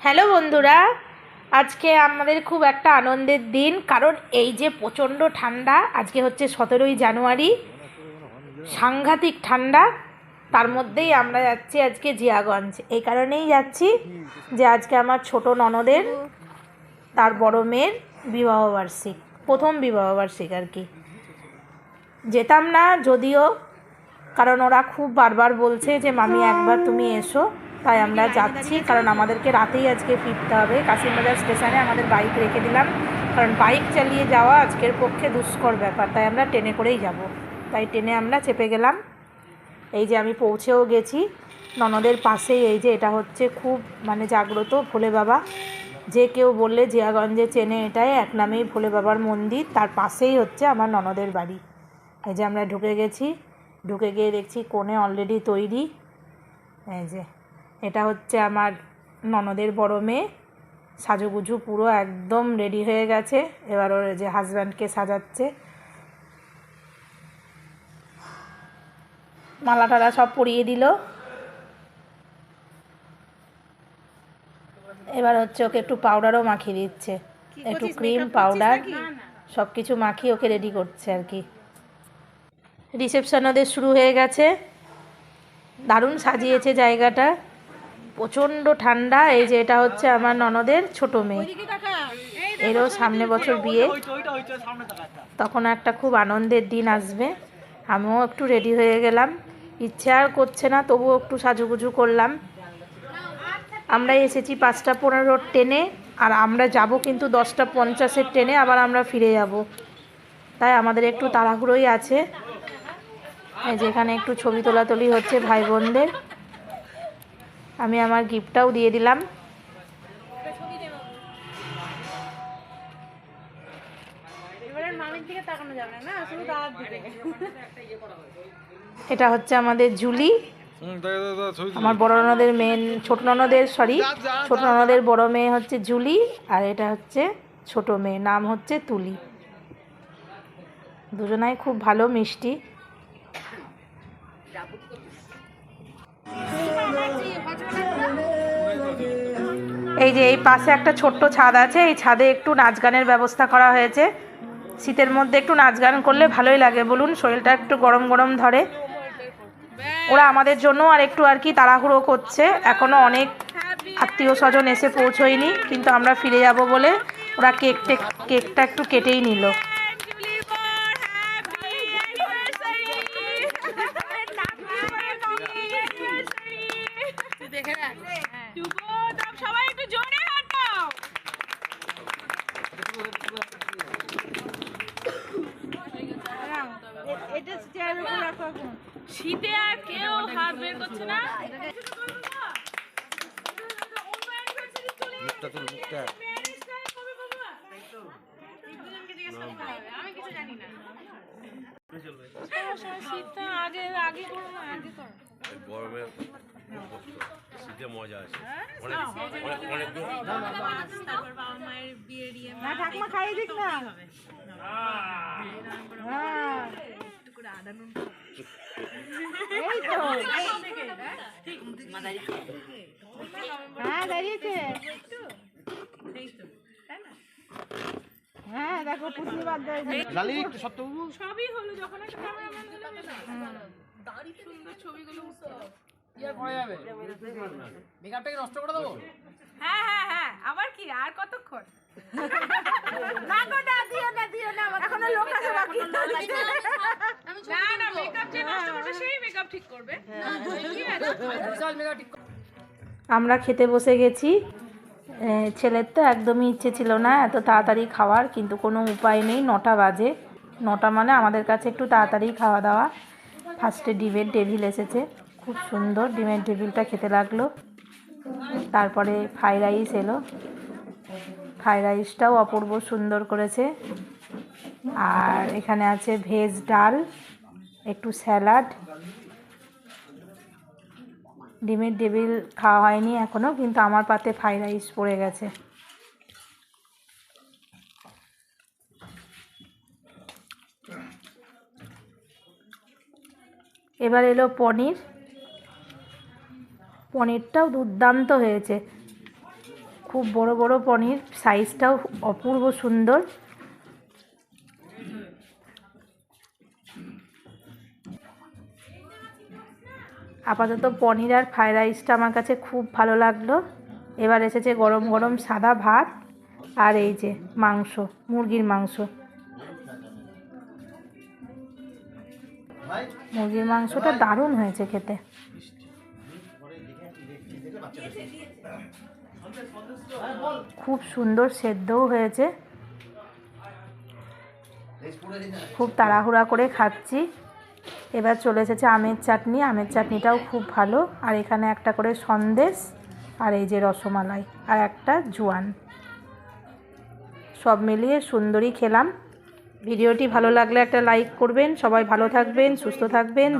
Hello বন্ধুরা, আজকে আমাদের খুব একটা আনন্দের দিন, কারণ এই যে প্রচণ্ড ঠান্ডা। আজকে হচ্ছে 17ই জানুয়ারি, সাংঘাতিক ঠান্ডা। তার মধ্যেই আমরা যাচ্ছি আজকে জিয়াগঞ্জ। এই কারণেই যাচ্ছি যে আজকে আমার ছোট ননদের তার বড় মেয়ের বিবাহবার্ষিক, প্রথম বিবাহবার্ষিক আর কি। যেতাম না যদিও, কারণ ওরা খুব বারবার বলছে যে মামি একবার তুমি এসো, তাই আমরা যাচ্ছি। কারণ আমাদেরকে রাতেই আজকে ফিরতে হবে। কাশিমবাজার স্টেশনে আমাদের বাইক রেখে দিলাম, কারণ বাইক চালিয়ে যাওয়া আজকের পক্ষে দুষ্কর ব্যাপার, তাই আমরা ট্রেনে করেই যাব। তাই ট্রেনে আমরা চেপে গেলাম। এই যে আমি পৌঁছেও গেছি ননদের পাশেই। এই যে এটা হচ্ছে খুব জাগ্রত ভোলে বাবা। যে কেউ বললে জিয়াগঞ্জে চেনে, এটাই এক নামেই ভোলে বাবার মন্দির। তার পাশেই হচ্ছে আমার ননদের বাড়ি। এই যে আমরা ঢুকে গেছি, ঢুকে গিয়ে দেখছি কোণে অলরেডি তৈরি। এই যে এটা হচ্ছে আমার ননদের বড় মেয়ে, সাজুগুজু পুরো একদম রেডি হয়ে গেছে। এবার ওর যে হাজব্যান্ডকে সাজাচ্ছে, মালা টালা সব পরিয়ে দিল। এবার হচ্ছে ওকে একটু পাউডারও মাখিয়ে দিচ্ছে, একটু ক্রিম পাউডার সব কিছু মাখিয়ে ওকে রেডি করছে আর কি। রিসেপশন ওদের শুরু হয়ে গেছে। দারুণ সাজিয়েছে জায়গাটা, প্রচণ্ড ঠান্ডা। এই যে এটা হচ্ছে আমার ননদের ছোট মেয়ে, এরও সামনে বছর বিয়ে। তখন একটা খুব আনন্দের দিন আসবে। আমিও একটু রেডি হয়ে গেলাম, ইচ্ছে আর করছে না, তবুও একটু সাজুগুজু করলাম। আমরা এসেছি 5:15 ট্রেনে, আর আমরা যাব কিন্তু 10:50 ট্রেনে, আবার আমরা ফিরে যাব। তাই আমাদের একটু তাড়াহুড়োই আছে। এই যে এখানে একটু ছবি তোলাতুলি হচ্ছে ভাই বোনদের। আমি আমার গিফটটাও দিয়ে দিলাম। এটা হচ্ছে আমাদের জুলি, আমার বড় ননদের মেয়ে, ছোট ননদের বড় মেয়ে হচ্ছে জুলি, আর এটা হচ্ছে ছোট মেয়ে, নাম হচ্ছে তুলি। দুজনাই খুব ভালো মিষ্টি। এই যে এই পাশে একটা ছোট্ট ছাদ আছে, এই ছাদে একটু নাচ গানের ব্যবস্থা করা হয়েছে। শীতের মধ্যে একটু নাচ গান করলে ভালোই লাগে বলুন, শরীরটা একটু গরম গরম ধরে। ওরা আমাদের জন্য আর একটু আর কি তাড়াহুড়ো করছে, এখনও অনেক আত্মীয় স্বজন এসে পৌঁছয়নি, কিন্তু আমরা ফিরে যাব বলে ওরা কেকটা একটু কেটেই নিল। শীতে আর কেউ হাত বের করছে না। আমি কিছু জানি না। শীতটা আগে আগে করো না, আগে করো। গরমে শীতে মজা আছে। অনেক তারপর বাবা মায়ের বিয়ে দিয়ে না ঠাকুমা খাইয়ে দিক না। হ্যাঁ একটু করে আদা নুন। এই তো ঠিক মাদারি। হ্যাঁ দাঁড়িয়েছে এই তো, তাই না? হ্যাঁ দেখো পুষ্টি বাদ দেয় লালি একটু সত্যবাবু সবই হলো। যখন একটা ক্যামেরা বন্ধ হলো না, দাঁড়ি সুন্দর ছবিগুলো ইয়ার করা যাবে। মেকআপটাকে নষ্ট করে দেবো। হ্যাঁ হ্যাঁ হ্যাঁ, আবার কি আর কতক্ষণ? না গো না, দিও না এখনো লোক আছে বাকি। না না, মেকআপ যে নষ্ট করবে সেই মেকআপ ঠিক করবে। বিশাল মেকআপ ঠিক। আমরা খেতে বসে গেছি। ছেলের তো একদমই ইচ্ছে ছিল না এত তাড়াতাড়ি খাওয়ার, কিন্তু কোনো উপায় নেই। 9টা বাজে, 9টা মানে আমাদের কাছে একটু তাড়াতাড়ি খাওয়া দাওয়া। ফার্স্টে ডিমের টেবিল এসেছে, খুব সুন্দর ডিমের টেবিলটা খেতে লাগলো। তারপরে ফ্রাইড রাইস এলো, ফ্রাইড রাইসটাও অপূর্ব সুন্দর করেছে। আর এখানে আছে ভেজ ডাল, একটু স্যালাড। ডিমের টেবিল খাওয়া হয়নি এখনও, কিন্তু আমার পাতে ফ্রাইড রাইস পড়ে গেছে। এবার এলো পনির, পনিরটাও দুর্দান্ত হয়েছে। খুব বড় বড় পনির, সাইজটাও অপূর্ব সুন্দর। আপাতত পনির আর ফ্রাইড রাইসটা আমার কাছে খুব ভালো লাগলো। এবার এসেছে গরম গরম সাদা ভাত আর এই যে মাংস, মুরগির মাংস। মুরগির মাংসটা দারুণ হয়েছে খেতে। খুব সুন্দর সেদ্ধও হয়েছে। খুব তাড়াহুড়া করে খাচ্ছি। এবার চলে এসেছে আমের চাটনি। আমের চাটনিটাও খুব ভালো। আর এখানে একটা করে সন্দেশ আর এই যে রসমালাই আর একটা জোয়ান, সব মিলিয়ে সুন্দরই খেলাম। ভিডিওটি ভালো লাগলে একটা লাইক করবেন। সবাই ভালো থাকবেন, সুস্থ থাকবেন।